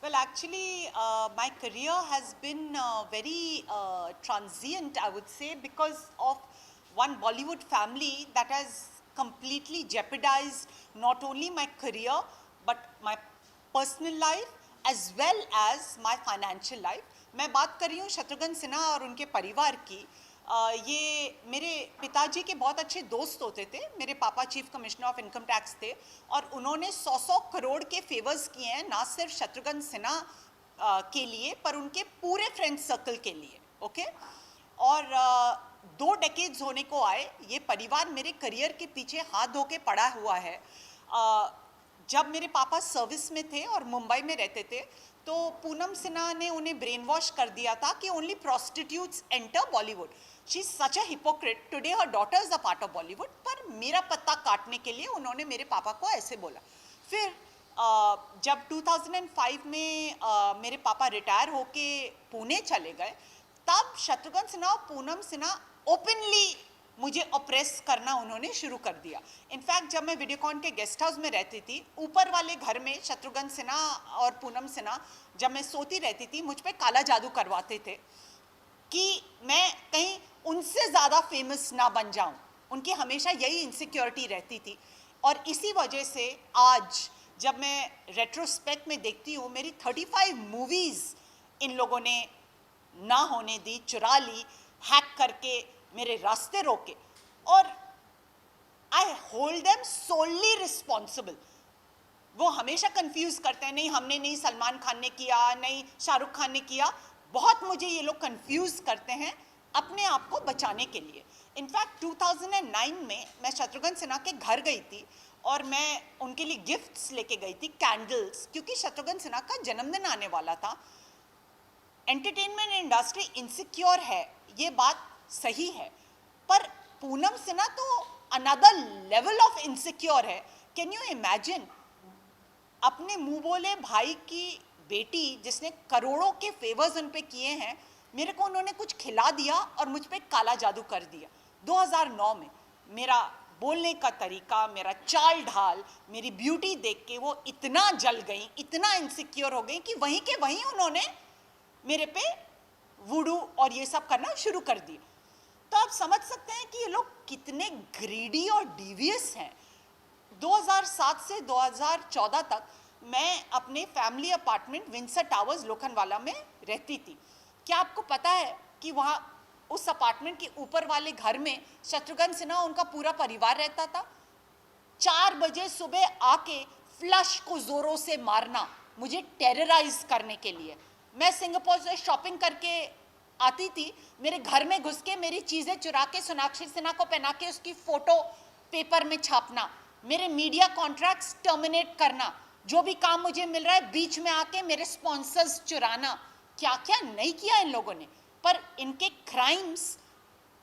Well, actually, my career has been very transient, I would say, because of one Bollywood family that has completely jeopardized not only my career, but my personal life as well as my financial life. मैं बात कर रही हूँ शत्रुघ्न सिन्हा और उनके परिवार की। ये मेरे पिताजी के बहुत अच्छे दोस्त होते थे। मेरे पापा chief commissioner of income tax थे और उन्होंने 100 करोड़ के फेवर्स किए हैं, ना सिर्फ शत्रुघ्न सिन्हा के लिए पर उनके पूरे फ्रेंड सर्कल के लिए। ओके, और 2 डेकेड्स होने को आए। ये परिवार मेरे करियर के पीछे हाथ धो के पड़ा हुआ है। जब मेरे पापा सर्विस में थे और मुंबई में रहते थे तो पूनम सिन्हा ने उन्हें ब्रेन वॉश कर दिया था कि only prostitutes enter Bollywood. She is such a hypocrite, today her daughter is a part of Bollywood. पर मेरा पत्ता काटने के लिए उन्होंने मेरे पापा को ऐसे बोला। फिर जब 2005 में मेरे पापा रिटायर होके पुणे चले गए, तब शत्रुघ्न सिन्हा और पूनम सिन्हा ओपनली मुझे ऑप्रेस करना उन्होंने शुरू कर दिया। इनफैक्ट जब मैं वीडियोकॉन के गेस्ट हाउस में रहती थी, ऊपर वाले घर में शत्रुघ्न सिन्हा और पूनम सिन्हा जब मैं सोती रहती थी, मुझ पे काला जादू करवाते थे कि मैं कहीं उनसे ज़्यादा फेमस ना बन जाऊं। उनकी हमेशा यही इनसिक्योरिटी रहती थी और इसी वजह से आज जब मैं रेट्रोस्पेक्ट में देखती हूँ, मेरी 35 मूवीज़ इन लोगों ने ना होने दी, चुरा ली, हैक करके मेरे रास्ते रोके, और I hold them solely responsible. वो हमेशा कंफ्यूज करते हैं, नहीं हमने नहीं, सलमान खान ने किया, नहीं शाहरुख खान ने किया। बहुत मुझे ये लोग कंफ्यूज करते हैं अपने आप को बचाने के लिए। इनफैक्ट 2009 में मैं शत्रुघ्न सिन्हा के घर गई थी और मैं उनके लिए गिफ्ट्स लेके गई थी, कैंडल्स, क्योंकि शत्रुघ्न सिन्हा का जन्मदिन आने वाला था। एंटरटेनमेंट इंडस्ट्री इनसिक्योर है, ये बात सही है, पर पूनम सिन्हा तो अनदर लेवल ऑफ इनसिक्योर है। कैन यू इमेजिन, अपने मुंह बोले भाई की बेटी जिसने करोड़ों के फेवर्स उन पे किए हैं, मेरे को उन्होंने कुछ खिला दिया और मुझ पे काला जादू कर दिया। 2009 में मेरा बोलने का तरीका, मेरा चाल ढाल, मेरी ब्यूटी देख के वो इतना जल गई, इतना इनसिक्योर हो गई कि वहीं के वहीं उन्होंने मेरे पे वुडू और ये सब करना शुरू कर दिया। तो आप समझ सकते हैं कि ये लोग कितने ग्रीडी और डिवियस हैं। 2007 से 2014 तक मैं अपने family apartment Windsor towers Lokhandwala में रहती थी। क्या आपको पता है कि वहाँ उस अपार्टमेंट के ऊपर वाले घर में शत्रुघ्न सिन्हा उनका पूरा परिवार रहता था। 4 बजे सुबह आके फ्लश को जोरों से मारना, मुझे टेरराइज करने के लिए। मैं सिंगापुर से शॉपिंग करके आती थी, मेरे घर में घुस के मेरी चीज़ें चुरा के सोनाक्षी सिन्हा को पहना के उसकी फ़ोटो पेपर में छापना, मेरे मीडिया कॉन्ट्रैक्ट्स टर्मिनेट करना, जो भी काम मुझे मिल रहा है बीच में आके मेरे स्पॉन्सर्स चुराना। क्या क्या नहीं किया इन लोगों ने। पर इनके क्राइम्स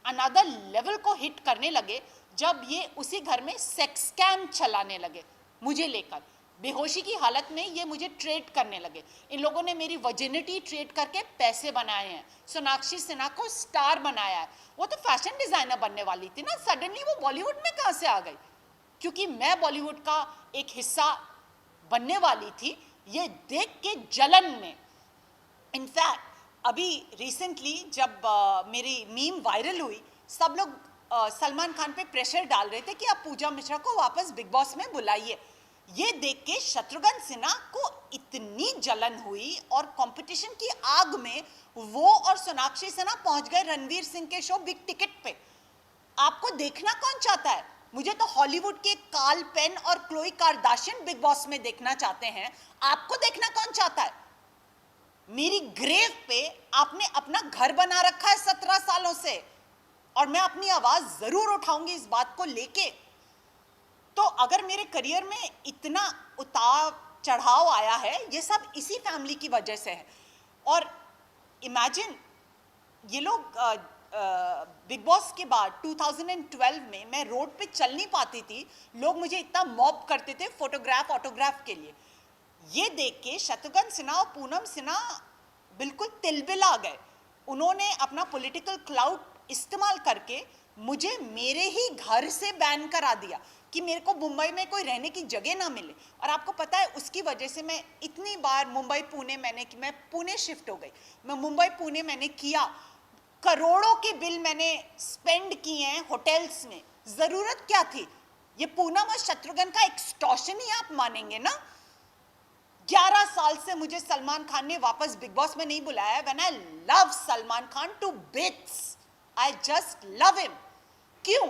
अनदर लेवल को हिट करने लगे जब ये उसी घर में सेक्स स्कैम चलाने लगे मुझे लेकर। बेहोशी की हालत में ये मुझे ट्रेड करने लगे। इन लोगों ने मेरी वर्जिनिटी ट्रेड करके पैसे बनाए हैं। सोनाक्षी सिन्हा को स्टार बनाया है। वो तो फैशन डिजाइनर बनने वाली थी ना, सडनली वो बॉलीवुड में कहाँ से आ गई? क्योंकि मैं बॉलीवुड का एक हिस्सा बनने वाली थी, ये देख के जलन में। इनफैक्ट अभी रिसेंटली जब मेरी मीम वायरल हुई, सब लोग सलमान खान पे प्रेशर डाल रहे थे कि आप पूजा मिश्रा को वापस बिग बॉस में बुलाइए। ये देख के शत्रुघ्न सिन्हा को इतनी जलन हुई और कंपटीशन की आग में वो और सोनाक्षी सिन्हा पहुंच गए रणवीर सिंह के शो बिग टिकट पे। आपको देखना कौन चाहता है? मुझे तो हॉलीवुड के कार्ल पेन और क्लोई कार्दाशियन बिग बॉस में देखना चाहते हैं। आपको देखना कौन चाहता है? मेरी ग्रेव पे आपने अपना घर बना रखा है 17 सालों से, और मैं अपनी आवाज जरूर उठाऊंगी इस बात को लेके। तो अगर मेरे करियर में इतना उतार चढ़ाव आया है, ये सब इसी फैमिली की वजह से है। और इमेजिन, ये लोग बिग बॉस के बाद 2012 में मैं रोड पे चल नहीं पाती थी, लोग मुझे इतना मॉब करते थे फोटोग्राफ ऑटोग्राफ के लिए। ये देख के शत्रुघ्न सिन्हा और पूनम सिन्हा बिल्कुल तिलबिला गए। उन्होंने अपना पॉलिटिकल क्लाउड इस्तेमाल करके मुझे मेरे ही घर से बैन करा दिया कि मेरे को मुंबई में कोई रहने की जगह ना मिले। और आपको पता है उसकी वजह से मैं इतनी बार मुंबई पुणे मैं पुणे शिफ्ट हो गई, मैं मुंबई पुणे मैंने किया, करोड़ों के बिल मैंने स्पेंड किए हैं होटल्स में। जरूरत क्या थी? ये पूनम और शत्रुघ्न का एक्सटॉर्शन ही आप मानेंगे ना। 11 साल से मुझे सलमान खान ने वापस बिग बॉस में नहीं बुलाया। When I love Salman Khan to bits, I just love him. क्यों?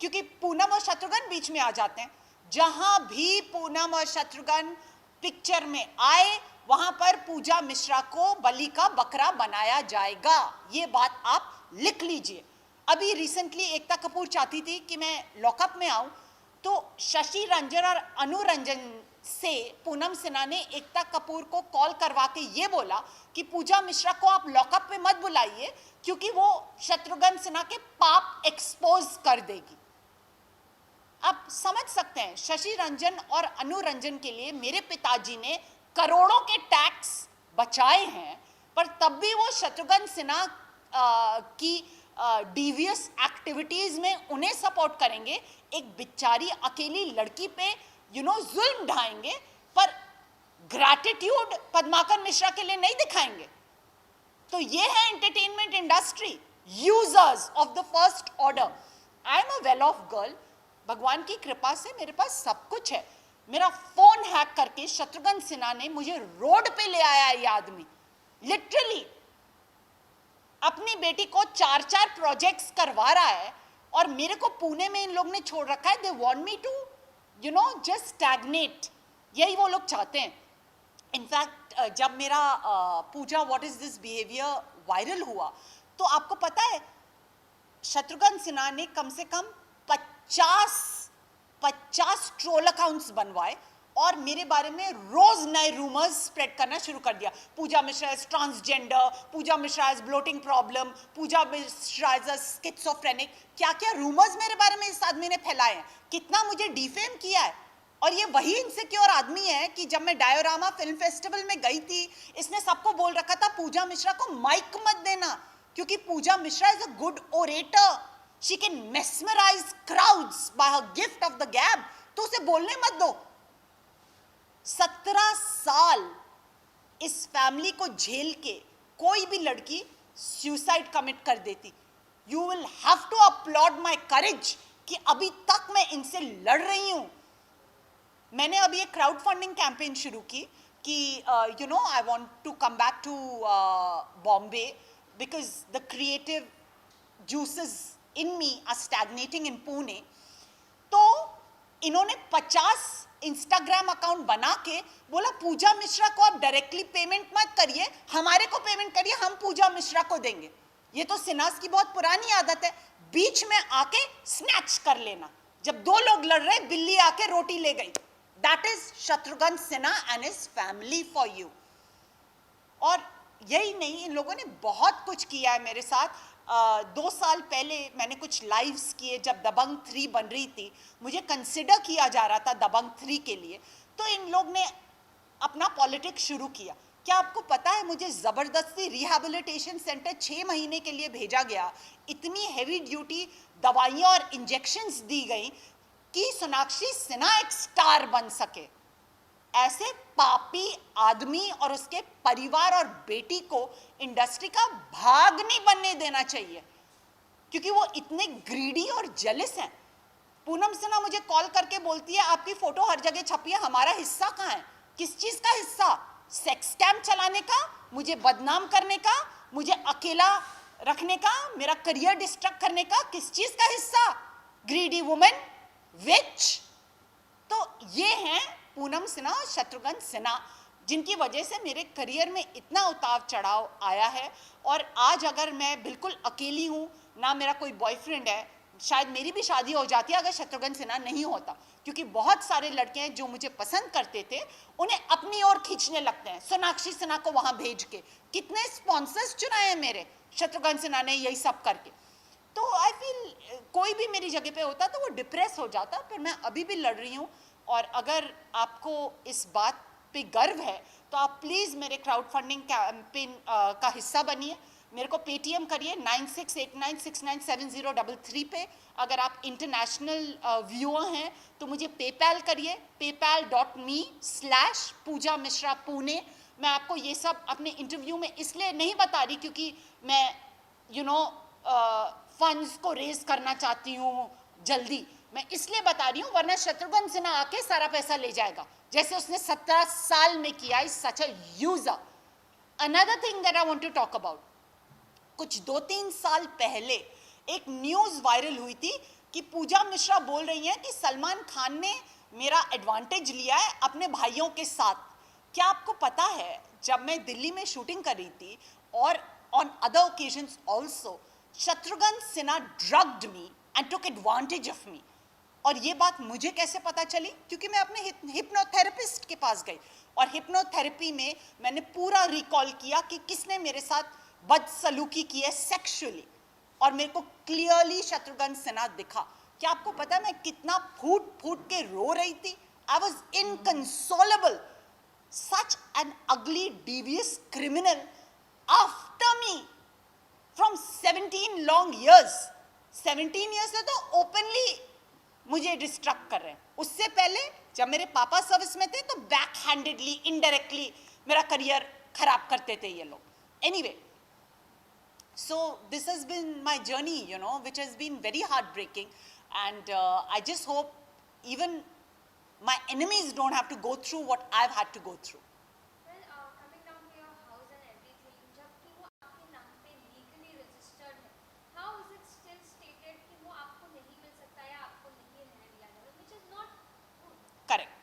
क्योंकि पूनम और शत्रुघ्न बीच में आ जाते हैं। जहां भी पूनम और शत्रुघ्न पिक्चर में आए वहां पर पूजा मिश्रा को बलि का बकरा बनाया जाएगा। ये बात आप लिख लीजिए। अभी रिसेंटली एकता कपूर चाहती थी कि मैं लॉकअप में आऊं, तो शशि रंजन और अनु रंजन से पूनम सिन्हा ने एकता कपूर को कॉल करवा के ये बोला कि पूजा मिश्रा को आप लॉकअप में मत बुलाइए क्योंकि वो शत्रुघ्न सिन्हा के पाप एक्सपोज कर देगी। आप समझ सकते हैं, शशि रंजन और अनु रंजन के लिए मेरे पिताजी ने करोड़ों के टैक्स बचाए हैं, पर तब भी वो शत्रुघ्न सिन्हा की डिवियस एक्टिविटीज में उन्हें सपोर्ट करेंगे, एक बेचारी अकेली लड़की पे जुल्म ढाएंगे, पर ग्रैटिट्यूड पद्माकर मिश्रा के लिए नहीं दिखाएंगे। तो ये है entertainment industry, users of the first order. I am a well of girl, भगवान की कृपा से मेरे पास सब कुछ है। मेरा फोन हैक करके शत्रुघ्न सिन्हा ने मुझे रोड पे ले आया। ये आदमी लिटरली अपनी बेटी को 4-4 प्रोजेक्ट्स करवा रहा है और मेरे को पुणे में इन लोग ने छोड़ रखा है। They want me to just stagnate. यही वो लोग चाहते हैं। इनफैक्ट जब मेरा Pooja what is this behaviour viral हुआ, तो आपको पता है शत्रुघ्न सिन्हा ने कम से कम 50 ट्रोल अकाउंट्स बनवाए और मेरे बारे में रोज नए रूमर्स स्प्रेड करना शुरू कर दिया। Pooja Mishra is transgender, Pooja Mishra is bloating problem, Pooja Mishra is schizophrenic. क्या क्या रूमर्स मेरे बारे में इस आदमी ने फैलाए हैं, कितना मुझे डिफेम किया है। और ये वही इनसिक्योर आदमी है कि जब मैं डायोरामा फिल्म फेस्टिवल में गई थी, इसने सबको बोल रखा था पूजा मिश्रा को माइक मत देना क्योंकि Pooja Mishra is a good orator, she can mesmerise crowds by her gift of the gab, तो उसे बोलने मत दो। 17 साल इस फैमिली को झेल के कोई भी लड़की सुसाइड कमिट कर देती। You will have to upload my courage कि अभी तक मैं इनसे लड़ रही हूं। मैंने अभी एक क्राउड फंडिंग कैंपेन शुरू की कि I want to come back to Bombay because the creative juices in me are stagnating in Pune. तो इन्होंने 50 इंस्टाग्राम अकाउंट बना के बोला पूजा मिश्रा को आप डायरेक्टली पेमेंट मत करिए, हमारे को पेमेंट करिए, हम पूजा मिश्रा को देंगे। ये तो सिन्हास की बहुत पुरानी आदत है, बीच में आके स्नैच कर लेना। जब दो लोग लड़ रहे, बिल्ली आके रोटी ले गई। That is Shatrughan Sinha and his family for you. और यही नहीं, इन लोगों ने बहुत कुछ किया है मेरे साथ। 2 साल पहले मैंने कुछ लाइव्स किए जब दबंग 3 बन रही थी, मुझे कंसिडर किया जा रहा था दबंग 3 के लिए, तो इन लोग ने अपना पॉलिटिक्स शुरू किया। क्या आपको पता है मुझे ज़बरदस्ती रिहैबिलिटेशन सेंटर 6 महीने के लिए भेजा गया, इतनी हैवी ड्यूटी दवाइयाँ और इंजेक्शंस दी गई कि सोनाक्षी सिन्हा एक स्टार बन सके। ऐसे पापी आदमी और उसके परिवार और बेटी को इंडस्ट्री का भाग नहीं बनने देना चाहिए क्योंकि वो इतने ग्रीडी और जेलस हैं। पूनम सिन्हा मुझे कॉल करके बोलती है आपकी फोटो हर जगह छपी है, हमारा हिस्सा कहाँ है? किस चीज का हिस्सा? सेक्स कैंप चलाने का, मुझे बदनाम करने का, मुझे अकेला रखने का, मेरा करियर डिस्ट्रक्ट करने का, किस चीज का हिस्सा? ग्रीडी वुमेन, विच। तो ये हैं पूनम सिन्हा और शत्रुघ्न सिन्हा, जिनकी वजह से मेरे करियर में इतना उतार चढ़ाव आया है। और आज अगर मैं बिल्कुल अकेली हूँ, ना मेरा कोई बॉयफ्रेंड है, शायद मेरी भी शादी हो जाती है अगर शत्रुघ्न सिन्हा नहीं होता, क्योंकि बहुत सारे लड़के हैं जो मुझे पसंद करते थे, उन्हें अपनी ओर खींचने लगते हैं सोनाक्षी सिन्हा को वहाँ भेज के। कितने स्पॉन्सर्स चुनाए हैं मेरे शत्रुघ्न सिन्हा ने यही सब करके। तो आई फील कोई भी मेरी जगह पे होता तो वो डिप्रेस हो जाता, पर मैं अभी भी लड़ रही हूँ। और अगर आपको इस बात पे गर्व है तो आप प्लीज़ मेरे क्राउड फंडिंग कैंपेन का हिस्सा बनिए। मेरे को पेटीएम करिए 9689697033 पे। अगर आप इंटरनेशनल व्यूअर हैं तो मुझे पेपैल करिए, paypal.me/पूजा मिश्रा पुणे। मैं आपको ये सब अपने इंटरव्यू में इसलिए नहीं बता रही क्योंकि मैं फंड्स को रेज करना चाहती हूँ जल्दी, मैं इसलिए बता रही हूँ, वरना शत्रुघ्न सिन्हा आके सारा पैसा ले जाएगा जैसे उसने 17 साल में किया। Is such a user. Another thing that I want to talk about, कुछ 2-3 साल पहले एक न्यूज वायरल हुई थी कि पूजा मिश्रा बोल रही हैं कि सलमान खान ने मेरा एडवांटेज लिया है अपने भाइयों के साथ। क्या आपको पता है, जब मैं दिल्ली में शूटिंग कर रही थी और on other occasions also, Shatrughan Sinha drugged me and took advantage of me. और ये बात मुझे कैसे पता चली? क्योंकि मैं अपने हिप्नोथेरेपिस्ट के पास गई और हिप्नोथेरेपी में मैंने पूरा रिकॉल किया कि किसने मेरे साथ बदसलूकी की है सेक्सुअली, और मेरे को क्लियरली शत्रुघ्न सिन्हा दिखा। क्या आपको पता है मैं कितना फूट फूट के रो रही थी? I was inconsolable. Such an ugly devious criminal after me from 17 long years. 17 years से तो ओपनली मुझे डिस्ट्रक्ट कर रहे हैं। उससे पहले जब मेरे पापा सर्विस में थे तो बैक हैंडेडली इनडायरेक्टली मेरा करियर खराब करते थे ये लोग। Anyway, so this has been my journey, which has been very heartbreaking, and I just hope even my enemies don't have to go through what I've had to go through. Well, coming down to your house and everything, जबकि वो आपके नाम पे legally registered है, how is it still stated कि वो आपको नहीं मिल सकता या आपको नहीं रहने दिया जाएगा, which is not good. Correct.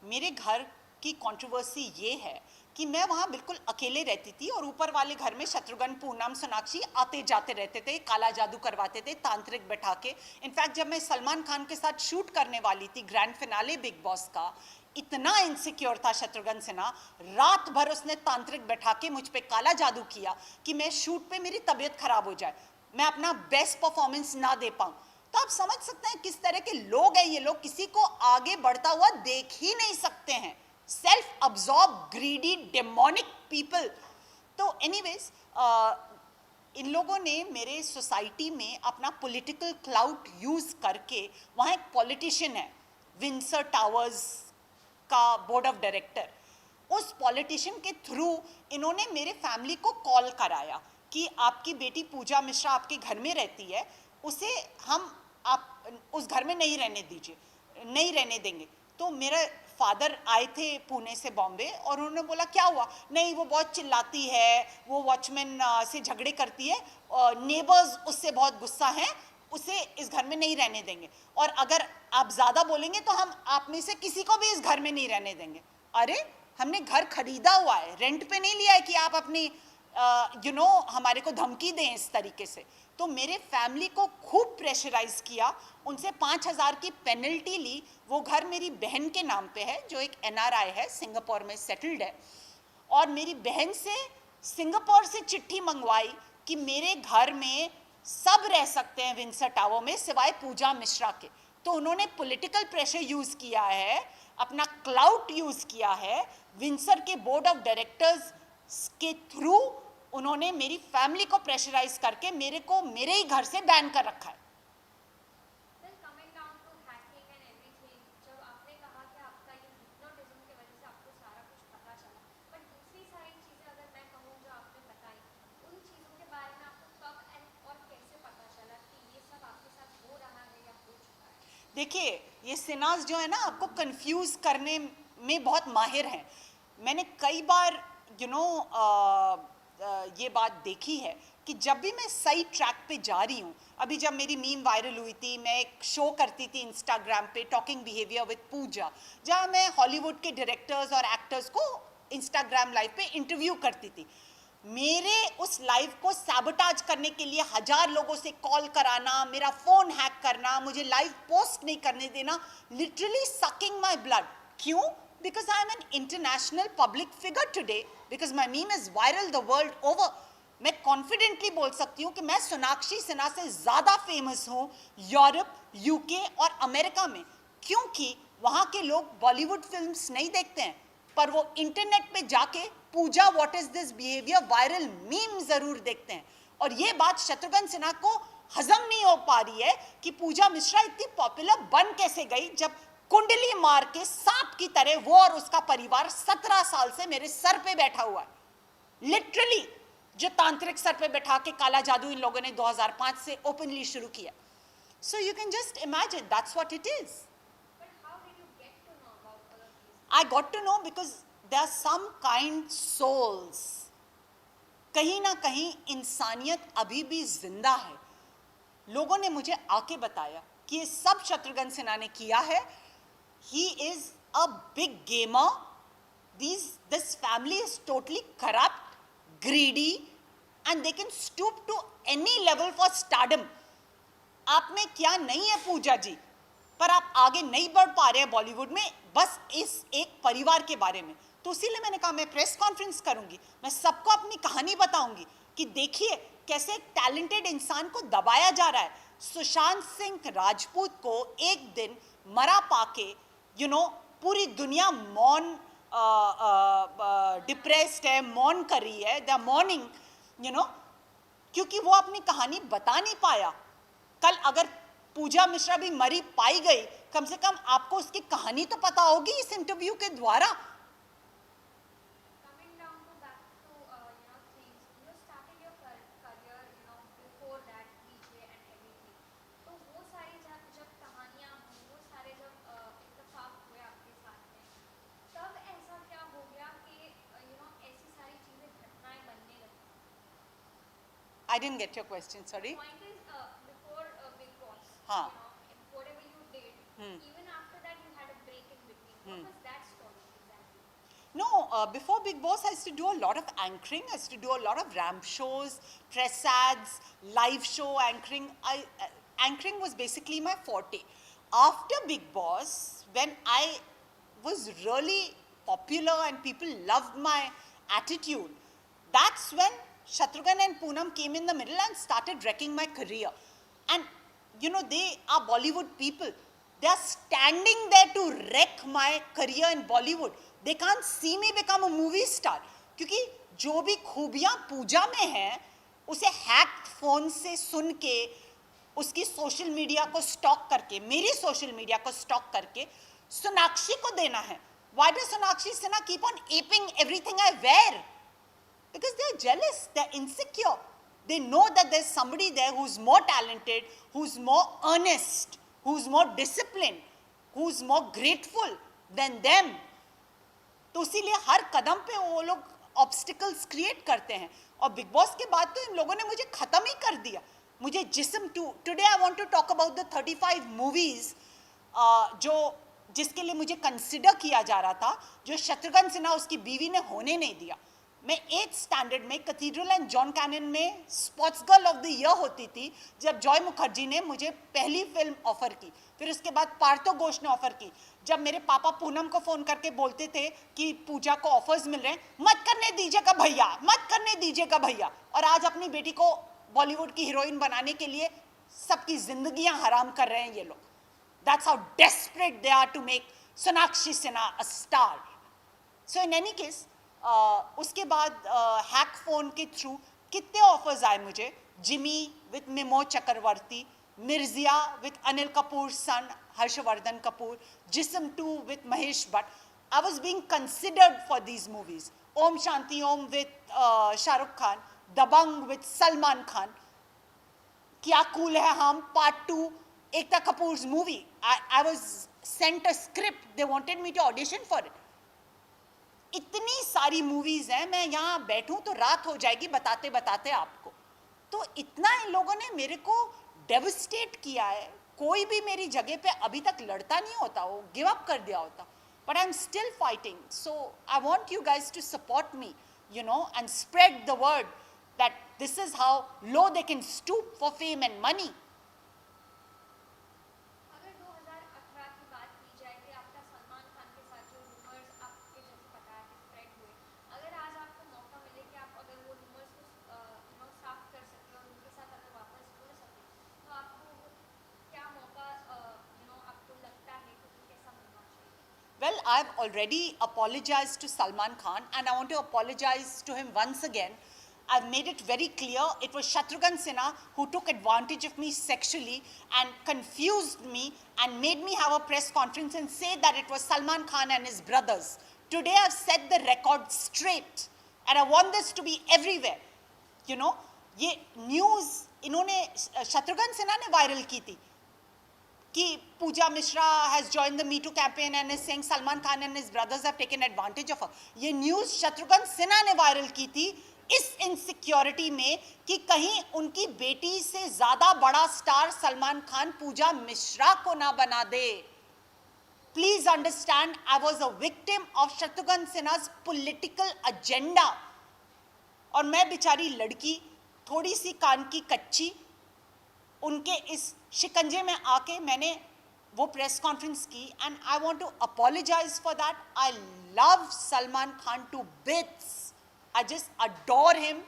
मेरे घर की कंट्रोवर्सी ये है कि मैं वहाँ बिल्कुल अकेले रहती थी और ऊपर वाले घर में शत्रुघ्न, पूनम, सोनाक्षी आते जाते रहते थे, काला जादू करवाते थे तांत्रिक बैठा के। इनफैक्ट जब मैं सलमान खान के साथ शूट करने वाली थी ग्रैंड फिनाले बिग बॉस का, इतना इनसिक्योर था शत्रुघ्न सिन्हा, रात भर उसने तांत्रिक बैठा के मुझ पे काला जादू किया कि मैं शूट पे मेरी तबीयत खराब हो जाए, मैं अपना बेस्ट परफॉर्मेंस ना दे पाऊँ। तो आप समझ सकते हैं किस तरह के लोग हैं ये लोग, किसी को आगे बढ़ता हुआ देख ही नहीं सकते हैं। Self absorb, greedy, demonic people. तो एनीवेज, इन लोगों ने मेरे सोसाइटी में अपना पॉलिटिकल क्लाउट यूज करके, वहाँ एक पॉलिटिशियन है विंसर टावर्स का बोर्ड ऑफ डायरेक्टर, उस पॉलिटिशियन के थ्रू इन्होंने मेरे फैमिली को कॉल कराया कि आपकी बेटी पूजा मिश्रा आपके घर में रहती है, उसे हम आप उस घर में नहीं रहने दीजिए, नहीं रहने देंगे। तो मेरे फादर आए थे पुणे से बॉम्बे और उन्होंने बोला क्या हुआ? नहीं, वो बहुत चिल्लाती है, वो वॉचमैन से झगड़े करती है, नेबर्स उससे बहुत गुस्सा हैं, उसे इस घर में नहीं रहने देंगे, और अगर आप ज़्यादा बोलेंगे तो हम आप में से किसी को भी इस घर में नहीं रहने देंगे। अरे, हमने घर खरीदा हुआ है, रेंट पे नहीं लिया है कि आप अपनी हमारे को धमकी दें इस तरीके से। तो मेरे फैमिली को खूब प्रेशराइज किया, उनसे 5,000 की पेनल्टी ली। वो घर मेरी बहन के नाम पे है जो एक NRI है, सिंगापुर में सेटल्ड है, और मेरी बहन से सिंगापुर से चिट्ठी मंगवाई कि मेरे घर में सब रह सकते हैं विंसर टावर में सिवाय पूजा मिश्रा के। तो उन्होंने पॉलिटिकल प्रेशर यूज किया है, अपना क्लाउट यूज किया है, विंसर के बोर्ड ऑफ डायरेक्टर्स के थ्रू उन्होंने मेरी फैमिली को प्रेशराइज करके मेरे को मेरे ही घर से बैन कर रखा है। Well, coming down to hacking and everything, जब आपने कहा कि आपका ये hypnotism की वजह से आपको सारा कुछ पता चला, but दूसरी सारी चीज़ें अगर मैं कहूँ जो आपने बताई, उन चीज़ों के बारे में आपको कब और कैसे पता चला कि ये सब आपके साथ हो रहा है या हो चुका है? देखिए, ये सिन्हास जो है ना, आपको कंफ्यूज करने में बहुत माहिर हैं। मैंने कई बार ये बात देखी है कि जब भी मैं सही ट्रैक पे जा रही हूँ, अभी जब मेरी मीम वायरल हुई थी, मैं एक शो करती थी इंस्टाग्राम पे, टॉकिंग बिहेवियर विद पूजा, जहाँ मैं हॉलीवुड के डायरेक्टर्स और एक्टर्स को इंस्टाग्राम लाइव पे इंटरव्यू करती थी। मेरे उस लाइव को सैबोटाज करने के लिए 1000 लोगों से कॉल कराना, मेरा फ़ोन हैक करना, मुझे लाइव पोस्ट नहीं करने देना, लिटरली सकिंग माई ब्लड। क्यों? Because I am an international public figure today, because my meme is viral the world over. मैं कॉन्फिडेंटली बोल सकती हूँ कि मैं सोनाक्षी सिन्हा से ज़्यादा फेमस हूँ यूरोप, UK और अमेरिका में, क्योंकि वहाँ के लोग बॉलीवुड फिल्म्स नहीं देखते हैं, पर वो इंटरनेट पे जाके Pooja what is this behaviour viral meme जरूर देखते हैं। और ये बात शत्रुघ्न सिन्हा को हजम नहीं हो पा रही है कि पूजा मिश्रा इतनी पॉपुलर बन कैसे गई, जब कुंडली मार के सांप की तरह वो और उसका परिवार 17 साल से मेरे सर पे बैठा हुआ है, लिटरली। जो तांत्रिक सर पे बैठा के काला जादू इन लोगों ने 2005 से ओपनली शुरू किया। So you can just imagine that's what it is. But how did you get to know about all of these? I got to know because there are some kind souls. कहीं ना कहीं इंसानियत अभी भी जिंदा है। लोगों ने मुझे आके बताया कि ये सब शत्रुघ्न सिन्हा ने किया है। He is a big gamer. This family is totally corrupt, greedy, and they can stoop to any level for stardom. आप में क्या नहीं है पूजा जी, पर आप आगे नहीं बढ़ पा रहे हैं बॉलीवुड में, बस इस एक परिवार के बारे में। तो इसीलिए मैंने कहा मैं प्रेस कॉन्फ्रेंस करूंगी, मैं सबको अपनी कहानी बताऊंगी कि देखिए कैसे एक टैलेंटेड इंसान को दबाया जा रहा है। सुशांत सिंह राजपूत को एक दिन मरा पाके पूरी दुनिया मौन डिप्रेस्ड है, मौन कर रही है, दे आर मॉर्निंग क्योंकि वो अपनी कहानी बता नहीं पाया। कल अगर पूजा मिश्रा भी मरी पाई गई, कम से कम आपको उसकी कहानी तो पता होगी इस इंटरव्यू के द्वारा। Coming down to back to things, you started your career before that DJ and everything. तो वो सारी जब कहानियाँ हुई, वो सारे जब इत्तेफाक हुए आपके साथ में, तब ऐसा क्या हो गया कि ऐसी सारी चीज़ें घटनाएं बनने लगी? I didn't get your question, sorry. Point is, before Big Boss, हाँ. whatever you did, even after that you had a break in between. What was that story exactly? No, before Big Boss, I used to do a lot of anchoring. I used to do a lot of ramp shows, press ads, live show anchoring. Anchoring was basically my forte. After Big Boss, when I was really popular and people loved my attitude, that's when Shatrughan and Poonam came in the middle and started wrecking my career. And they are Bollywood people. They are standing there to wreck my career in Bollywood. They can't see me become a movie star. क्योंकि जो भी खूबियां पूजा में हैं, उसे hack phone से सुन के, उसकी सोशल मीडिया को स्टॉक करके, मेरी सोशल मीडिया को स्टॉक करके सोनाक्षी को देना है। Why does Sonakshi Sinha keep on aping everything I wear? Because they're jealous, they're insecure. They know that there's somebody there who's more talented, who's more earnest, who's more disciplined, who's more grateful than them. तो इसीलिए हर कदम पे वो लोग obstacles create करते हैं। और big boss के बाद तो इन लोगों ने मुझे खत्म ही कर दिया। मुझे Jism today I want to talk about the 35 movies जिसके लिए मुझे कंसिडर किया जा रहा था, जो शत्रुघ्न सिन्हा उसकी बीवी ने होने नहीं दिया। मैं 8th स्टैंडर्ड में कैथीड्रल एंड जॉन कैनन में sports girl of the year होती थी, जब जॉय मुखर्जी ने मुझे पहली फिल्म ऑफर की। फिर उसके बाद पार्थो घोष ने ऑफर की। जब मेरे पापा पूनम को फ़ोन करके बोलते थे कि पूजा को ऑफर्स मिल रहे हैं, मत करने दीजिएगा भैया, मत करने दीजिएगा भैया। और आज अपनी बेटी को बॉलीवुड की हीरोइन बनाने के लिए सबकी जिंदगियां हराम कर रहे हैं ये लोग। That's how desperate they are to make Sonakshi Sinha a star. So in any case उसके बाद हैक फोन के थ्रू कितने ऑफर्स आए मुझे। Jimmy with Mimoh Chakraborty, Mirzya with Anil Kapoor son Harshvardhan Kapoor, Jism 2 with Mahesh Bhatt. I was being considered for these movies. Om Shanti Om with Shahrukh Khan, Dabangg with Salman Khan, Kyaa cool Hain Hum part 2, Ekta Kapoors movie. I was sent a script, they wanted me to audition for it. इतनी सारी movies हैं, मैं यहाँ बैठूं तो रात हो जाएगी बताते बताते आपको। तो इतना इन लोगों ने मेरे को डेविस्टेट किया है। कोई भी मेरी जगह पे अभी तक लड़ता नहीं होता, वो गिव अप कर दिया होता। But I am still fighting. So I want you guys to support me, and spread the word that this is how low they can stoop for fame and money. अगर 2018 की बात की जाए कि आपका सलमान खान के साथ जो रूमर्स आपके जैसे बताया कि स्प्रेड हुए, अगर आज आपको मौका मिले कि आप अगर वो रूमर्स को साफ कर सके और उनके साथ अगर वापस जुड़ सके, तो आपको क्या मौका आपको लगता है कि कैसा होना चाहिए? Well, I've already apologized to Salman Khan, and I want to apologize to him once again. I've made it very clear it was Shatrughan Sinha who took advantage of me sexually and confused me and made me have a press conference and say that it was Salman Khan and his brothers. Today I've set the record straight, and I want this to be everywhere. You know, ये news इन्होंने शत्रुघ्न सिन्हा ने viral की थी कि Pooja Mishra has joined the Me Too campaign and is saying Salman Khan and his brothers have taken advantage of her. ये news Shatrughan Sinha ने viral की थी इस इनसिक्योरिटी में कि कहीं उनकी बेटी से ज़्यादा बड़ा स्टार सलमान खान पूजा मिश्रा को ना बना दे. Please understand, I was a victim of Shatrughan Sinha's political agenda. और मैं बेचारी लड़की थोड़ी सी कान की कच्ची उनके इस शिकंजे में आके मैंने वो प्रेस कॉन्फ्रेंस की, and I want to apologise for that. I love Salman Khan to bits. I just adore him,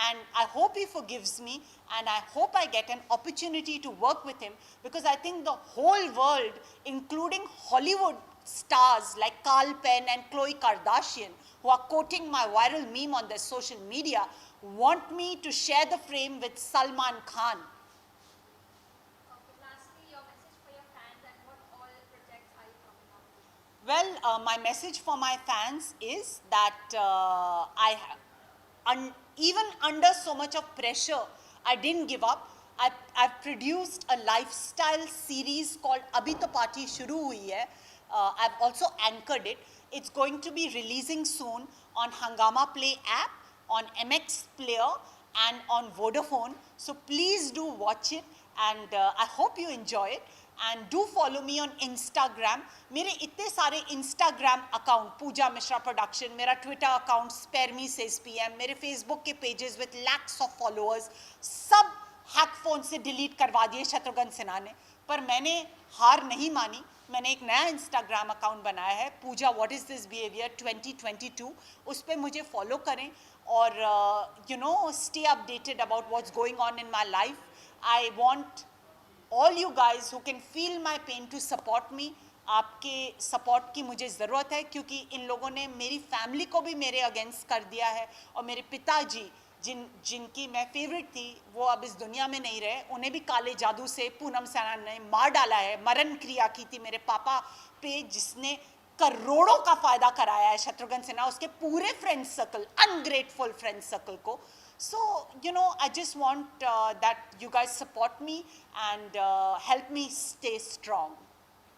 and I hope he forgives me, and I hope I get an opportunity to work with him, because I think the whole world, including Hollywood stars like Carl Penn and Khloe Kardashian, who are quoting my viral meme on their social media, want me to share the frame with Salman Khan. Okay, lastly, your message for your fans and what all projects are you coming out with? Well, my message for my fans is that even under so much of pressure, I didn't give up. I've produced a lifestyle series called Abhi To Party Shuru Hui Hai. I've also anchored it. It's going to be releasing soon on Hungama Play app, on MX Player, and on Vodafone. So please do watch it, and I hope you enjoy it. And do follow me on Instagram. मेरे इतने सारे Instagram account, Pooja Mishra Production, मेरा Twitter account, Spare Me Says PM, मेरे Facebook के pages with lakhs of followers, सब hack phone से delete करवा दिए शत्रुघ्न सिन्हा ने. पर मैंने हार नहीं मानी. मैंने एक नया Instagram account बनाया है, Pooja What Is This Behavior 2022. उस पर मुझे follow करें और stay updated about what's going on in my life. I want all you guys who can feel my pain to support me. आपके सपोर्ट की मुझे ज़रूरत है, क्योंकि इन लोगों ने मेरी फैमिली को भी मेरे अगेंस्ट कर दिया है, और मेरे पिताजी जिनकी मैं फेवरेट थी वो अब इस दुनिया में नहीं रहे. उन्हें भी काले जादू से पूनम सेना ने मार डाला है. मरण क्रिया की थी मेरे पापा पे, जिसने करोड़ों का फ़ायदा कराया है शत्रुघ्न सिन्हा, उसके पूरे friend circle, ungrateful friend circle को. So, I just want that you guys support me and help me stay strong.